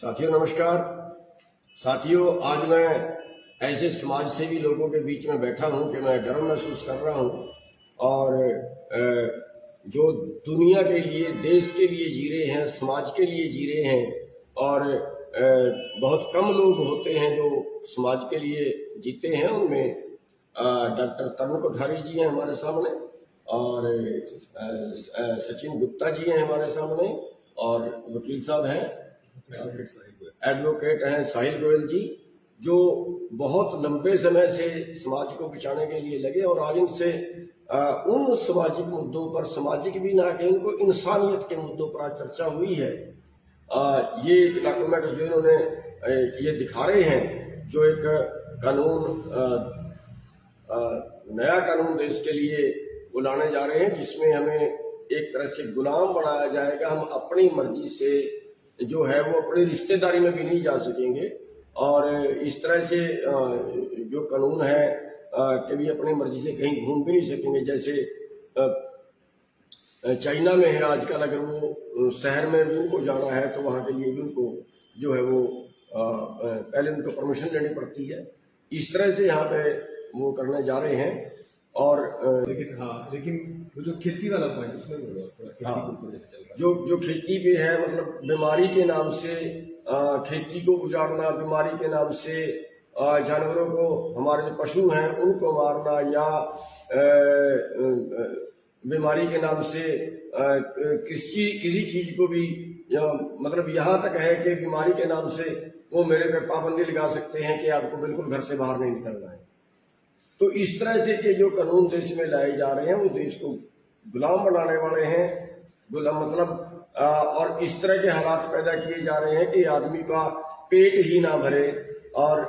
साथियों नमस्कार। साथियों, आज मैं ऐसे समाज सेवी लोगों के बीच में बैठा हूं कि मैं गर्व महसूस कर रहा हूं और जो दुनिया के लिए, देश के लिए जी रहे हैं, समाज के लिए जी रहे हैं और बहुत कम लोग होते हैं जो समाज के लिए जीते हैं। उनमें डॉक्टर तरुण कोठारी जी हैं हमारे सामने और सचिन गुप्ता जी हैं हमारे सामने और वकील साहब हैं, एडवोकेट हैं साहिल गोयल जी, जो बहुत लंबे समय से समाज को बचाने के लिए लगे और आज इनसे उन सामाजिक मुद्दों पर, सामाजिक भी ना कहें, उनको इंसानियत के मुद्दों पर आज चर्चा हुई है। ये एक डॉक्यूमेंट जो इन्होंने ये दिखा रहे हैं, जो एक कानून, नया कानून देश के लिए वो लाने जा रहे हैं, जिसमें हमें एक तरह से गुलाम बनाया जाएगा। हम अपनी मर्जी से जो है वो अपनी रिश्तेदारी में भी नहीं जा सकेंगे और इस तरह से जो कानून है कि भी अपनी मर्जी से कहीं घूम भी नहीं सकेंगे। जैसे चाइना में है आजकल, अगर वो शहर में भी उनको जाना है तो वहाँ के लिए भी उनको जो है वो पहले उनको परमिशन लेनी पड़ती है। इस तरह से यहाँ पे वो करने जा रहे हैं। और लेकिन वो जो खेती वाला पॉइंट, उसमें खेती के ऊपर जैसे चल रहा है, जो खेती पे है, मतलब बीमारी के नाम से खेती को उजाड़ना, बीमारी के नाम से जानवरों को, हमारे जो पशु हैं उनको मारना, या बीमारी के नाम से किसी चीज को भी, मतलब यहाँ तक है कि बीमारी के नाम से वो मेरे पे पाबंदी लगा सकते हैं कि आपको बिल्कुल घर से बाहर नहीं निकलना है। तो इस तरह से के जो कानून देश में लाए जा रहे हैं वो देश को गुलाम बनाने वाले हैं। गुलाम मतलब और इस तरह के हालात पैदा किए जा रहे हैं कि आदमी का पेट ही ना भरे और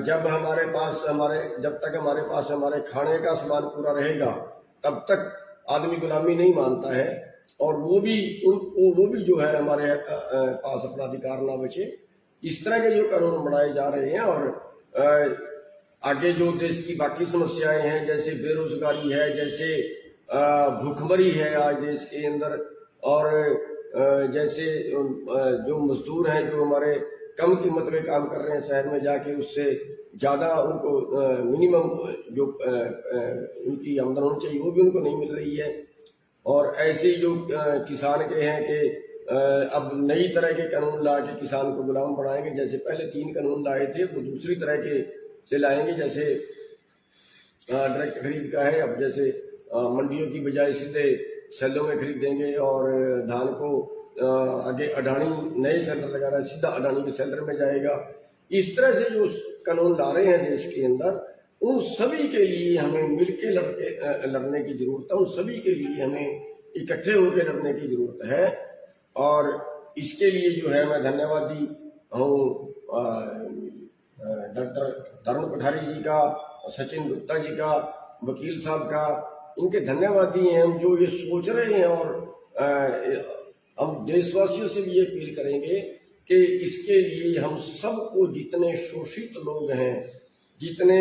जब तक हमारे पास हमारे खाने का सामान पूरा रहेगा तब तक आदमी गुलामी नहीं मानता है और वो भी जो है हमारे पास अपना अधिकार ना बचे। इस तरह के जो कानून बनाए जा रहे हैं और आगे जो देश की बाकी समस्याएं हैं, जैसे बेरोजगारी है, जैसे भूखमरी है आज देश के अंदर, और जैसे जो मजदूर हैं जो हमारे कम कीमत में काम कर रहे हैं शहर में जाके, उससे ज़्यादा उनको मिनिमम जो उनकी आमदन होनी चाहिए वो भी उनको नहीं मिल रही है। और ऐसे ही जो किसान के हैं कि अब नई तरह के कानून ला के किसान को गुलाम बनाएंगे। जैसे पहले 3 कानून लाए थे, वो दूसरी तरह के से लाएंगे। जैसे डायरेक्ट खरीद का है, अब जैसे मंडियों की बजाय सीधे सेलों में खरीदेंगे और धान को आगे अडानी नए सेलर लगा रहा है, सीधा अडानी के सेलर में जाएगा। इस तरह से जो कानून ला रहे हैं देश के अंदर, उन सभी के लिए हमें मिलकर लड़ने की जरूरत है। उन सभी के लिए हमें इकट्ठे होकर लड़ने की जरूरत है और इसके लिए जो है मैं धन्यवादी हूँ डॉक्टर तरुण कोठारी जी का, सचिन गुप्ता जी का, वकील साहब का। इनके धन्यवादी हैं हम जो ये सोच रहे हैं। और हम देशवासियों से भी ये अपील करेंगे कि इसके लिए हम सबको, जितने शोषित लोग हैं, जितने,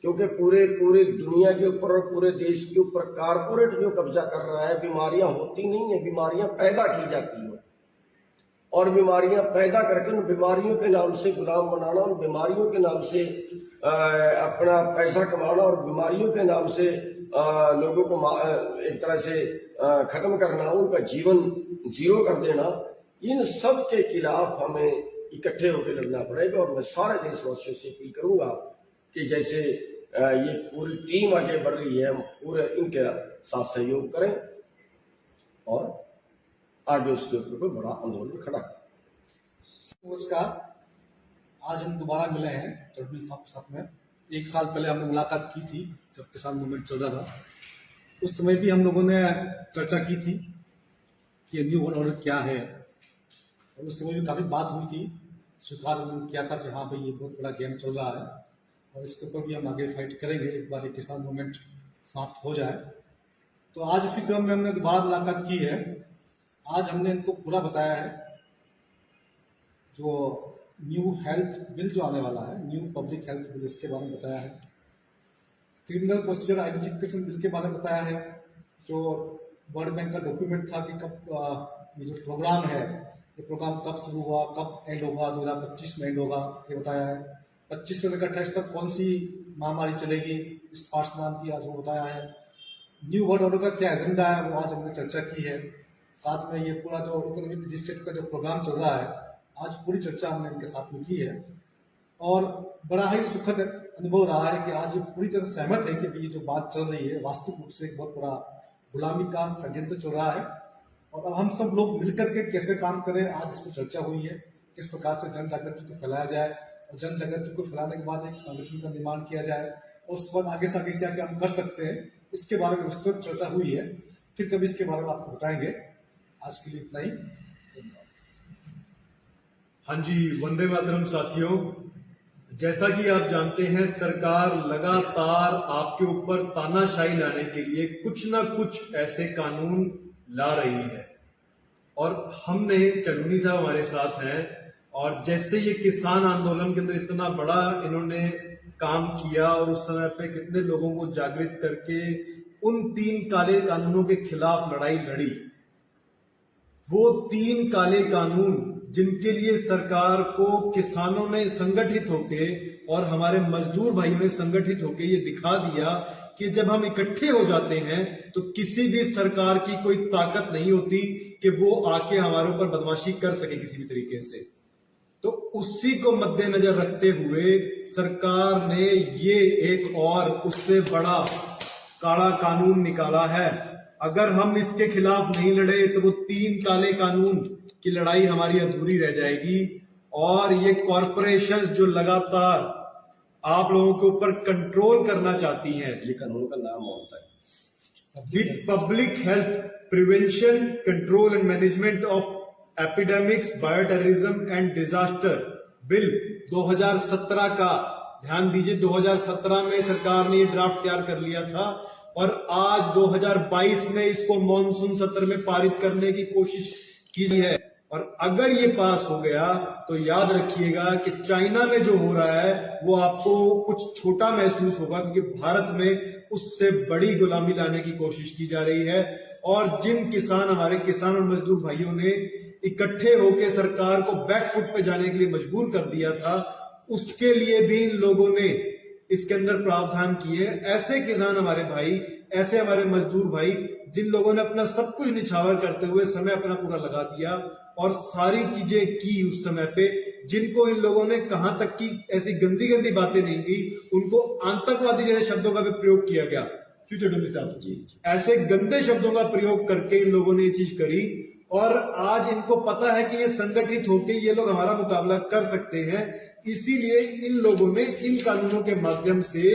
क्योंकि पूरे दुनिया के ऊपर और पूरे देश के ऊपर कारपोरेट जो कब्जा कर रहा है, बीमारियां होती नहीं है, बीमारियां पैदा की जाती हैं और बीमारियां पैदा करके उन बीमारियों के नाम से गुलाम बनाना, उन बीमारियों के नाम से अपना पैसा कमाना और बीमारियों के नाम से लोगों को एक तरह से खत्म करना, उनका जीवन जीरो कर देना, इन सब के खिलाफ हमें इकट्ठे होकर लड़ना पड़ेगा। और मैं सारे देशवासियों से अपील करूंगा कि जैसे ये पूरी टीम आगे बढ़ रही है, हम पूरे इनके साथ सहयोग करें और आगे उसके ऊपर कोई बड़ा आंदोलन खड़ा करें। नमस्कार, आज हम दोबारा मिले हैं चौधरी साहब के साथ में। 1 साल पहले हमने मुलाकात की थी जब किसान मूवमेंट चल रहा था। उस समय भी हम लोगों ने चर्चा की थी कि न्यू वर्ल्ड ऑर्डर क्या है, और उस समय भी काफ़ी बात हुई थी, स्वीकार किया था कि हाँ भाई ये बहुत बड़ा गेम चल रहा है और इसके ऊपर भी हम आगे फाइट करेंगे एक बार ये किसान मूवमेंट समाप्त हो जाए। तो आज इसी क्रम में हमने दोबारा मुलाकात की है। आज हमने इनको पूरा बताया है जो न्यू हेल्थ बिल जो आने वाला है, न्यू पब्लिक हेल्थ बिल, इसके बारे में बताया है। क्रिमिनल प्रोसीजर आइडेंटिफिकेशन बिल के बारे में बताया है, जो वर्ल्ड बैंक का डॉक्यूमेंट था कि कब ये जो प्रोग्राम है ये प्रोग्राम कब शुरू हुआ, कब एंड होगा, 2025 में एंड होगा, ये बताया है। 25 से लेकर 28 तक कौन सी महामारी चलेगी, इस पार्श्वनाम की आज वो बताया है। न्यू वर्ल्ड ऑर्डर का क्या एजेंडा है, वो आज हमने चर्चा की है। साथ में ये पूरा जो इकोनॉमिक डिस्ट्रिक्ट का जो प्रोग्राम चल रहा है, आज पूरी चर्चा हमने इनके साथ में की है। और बड़ा ही सुखद अनुभव रहा है कि आज ये पूरी तरह सहमत है कि ये जो बात चल रही है वास्तविक रूप से एक बहुत बड़ा गुलामी का षड्यंत्र चल रहा है। और अब हम सब लोग मिलकर के कैसे काम करें, आज इस पर चर्चा हुई है। किस प्रकार से जन जागृति को फैलाया जाए, और जन जागृति को फैलाने के बाद एक संगठन का निर्माण किया जाए, और उसके बाद आगे से आगे क्या क्या हम कर सकते हैं, इसके बारे में विस्तृत चर्चा हुई है। फिर कभी इसके बारे में आपको बताएंगे। आज के लिए इतना ही। हाँ जी, वंदे मातरम साथियों। जैसा कि आप जानते हैं, सरकार लगातार आपके ऊपर तानाशाही लाने के लिए कुछ ना कुछ ऐसे कानून ला रही है। और हमने चढ़नी साहब हमारे साथ हैं, और जैसे ये किसान आंदोलन के अंदर इतना बड़ा इन्होंने काम किया और उस समय पे कितने लोगों को जागृत करके उन 3 काले कानूनों के खिलाफ लड़ाई लड़ी, वो 3 काले कानून जिनके लिए सरकार को किसानों ने संगठित होके और हमारे मजदूर भाइयों ने संगठित होके ये दिखा दिया कि जब हम इकट्ठे हो जाते हैं तो किसी भी सरकार की कोई ताकत नहीं होती कि वो आके हमारे ऊपर बदमाशी कर सके किसी भी तरीके से। तो उसी को मद्देनजर रखते हुए सरकार ने ये एक और उससे बड़ा काला कानून निकाला है। अगर हम इसके खिलाफ नहीं लड़े तो वो 3 काले कानून की लड़ाई हमारी अधूरी रह जाएगी। और ये कॉरपोरेशंस जो लगातार आप लोगों के ऊपर कंट्रोल करना चाहती हैं, ये कानून का नाम होता है the public health prevention control and management of epidemics bioterrorism and disaster bill 2017 का। ध्यान दीजिए, 2017 में सरकार ने ये ड्राफ्ट तैयार कर लिया था और आज 2022 में इसको मॉनसून सत्र में पारित करने की कोशिश की है। और अगर ये पास हो गया तो याद रखिएगा कि चाइना में जो हो रहा है वो आपको कुछ छोटा महसूस होगा, क्योंकि भारत में उससे बड़ी गुलामी लाने की कोशिश की जा रही है। और जिन हमारे किसान और मजदूर भाइयों ने इकट्ठे होकर सरकार को बैकफुट पे जाने के लिए मजबूर कर दिया था, उसके लिए भी इन लोगों ने इसके अंदर प्रावधान किए। ऐसे किसान हमारे भाई, ऐसे हमारे मजदूर भाई जिन लोगों ने अपना सब कुछ निछावर करते हुए समय अपना पूरा लगा दिया और सारी चीजें की उस समय पे, जिनको इन लोगों ने कहां तक की ऐसी गंदी गंदी बातें नहीं की, उनको आतंकवादी जैसे शब्दों का भी प्रयोग किया गया। क्यों चटर्जी साहब? ऐसे गंदे शब्दों का प्रयोग करके इन लोगों ने ये चीज करी। और आज इनको पता है कि ये संगठित होकर ये लोग हमारा मुकाबला कर सकते हैं, इसीलिए इन लोगों ने इन कानूनों के माध्यम से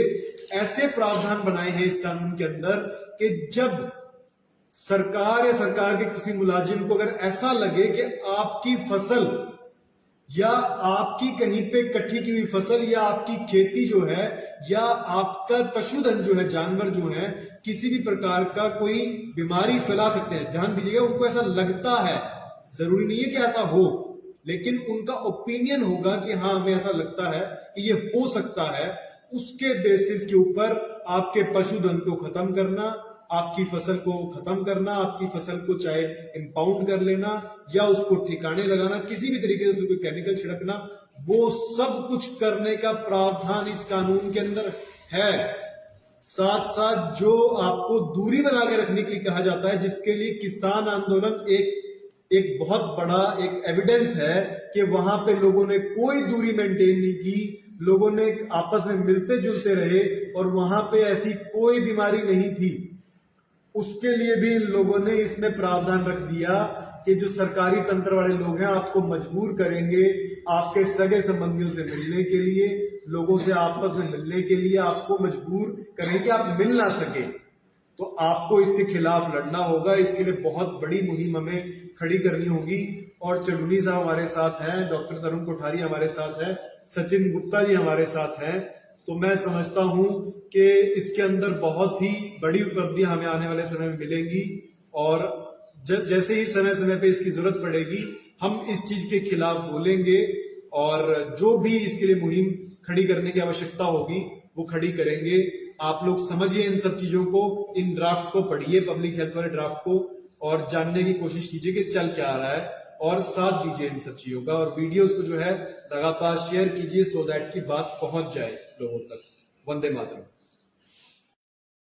ऐसे प्रावधान बनाए हैं इस कानून के अंदर कि जब सरकार या सरकार के किसी मुलाजिम को अगर ऐसा लगे कि आपकी फसल या आपकी कहीं पे इकट्ठी की हुई फसल या आपकी खेती जो है या आपका पशुधन जो है, जानवर जो है, किसी भी प्रकार का कोई बीमारी फैला सकते हैं। ध्यान दीजिएगा, उनको ऐसा लगता है, जरूरी नहीं है कि ऐसा हो, लेकिन उनका ओपिनियन होगा कि हाँ हमें ऐसा लगता है कि ये हो सकता है। उसके बेसिस के ऊपर आपके पशुधन को खत्म करना, आपकी फसल को खत्म करना, आपकी फसल को चाहे इंपाउंड कर लेना या उसको ठिकाने लगाना, किसी भी तरीके से उसमें कोई केमिकल छिड़कना, वो सब कुछ करने का प्रावधान इस कानून के अंदर है। साथ साथ जो आपको दूरी बना के रखने के लिए कहा जाता है, जिसके लिए किसान आंदोलन एक बहुत बड़ा एक एविडेंस है कि वहां पे लोगों ने कोई दूरी मेंटेन नहीं की, लोगों ने आपस में मिलते जुलते रहे और वहां पे ऐसी कोई बीमारी नहीं थी। उसके लिए भी लोगों ने इसमें प्रावधान रख दिया कि जो सरकारी तंत्र वाले लोग हैं आपको मजबूर करेंगे आपके सगे संबंधियों से मिलने के लिए, लोगों से आपस में मिलने के लिए आपको मजबूर करेंगे, आप मिल ना सके, तो आपको इसके खिलाफ लड़ना होगा। इसके लिए बहुत बड़ी मुहिम हमें खड़ी करनी होगी। और चढ़नी साहब हमारे साथ हैं, डॉक्टर तरुण कोठारी हमारे साथ हैं, सचिन गुप्ता जी हमारे साथ हैं। तो मैं समझता हूं कि इसके अंदर बहुत ही बड़ी उपलब्धियां हमें आने वाले समय में मिलेंगी और जैसे ही समय समय पे इसकी जरूरत पड़ेगी हम इस चीज के खिलाफ बोलेंगे और जो भी इसके लिए मुहिम खड़ी करने की आवश्यकता होगी वो खड़ी करेंगे। आप लोग समझिए इन सब चीजों को, इन ड्राफ्ट को पढ़िए, पब्लिक हेल्थ वाले ड्राफ्ट को, और जानने की कोशिश कीजिए कि चल क्या आ रहा है। और साथ दीजिए इन सब चीजों का, और वीडियोस को जो है लगातार शेयर कीजिए सो दैट की बात पहुंच जाए लोगों तक। वंदे मातरम।